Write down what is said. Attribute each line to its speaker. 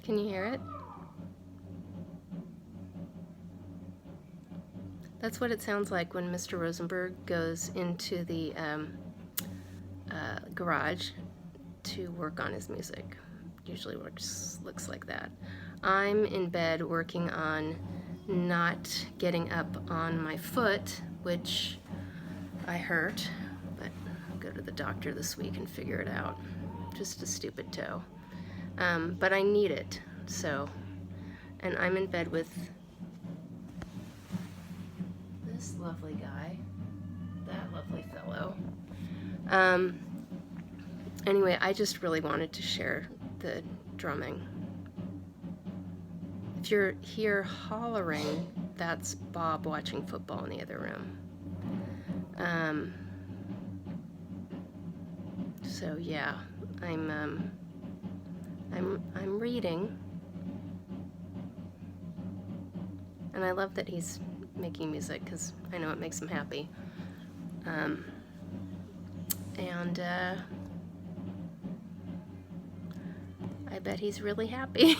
Speaker 1: Can you hear it? That's what it sounds like when Mr. Rosenberg goes into the garage to work on his music. Usually looks like that. I'm in bed working on not getting up on my foot, which I hurt, but I'll go to the doctor this week and figure it out. Just a stupid toe. But I need it, so. And I'm in bed with this lovely guy, that lovely fellow. Anyway, I just really wanted to share the drumming. If you're here hollering, that's Bob watching football in the other room. So yeah, I'm reading, and I love that he's making music because I know it makes him happy. And I bet he's really happy.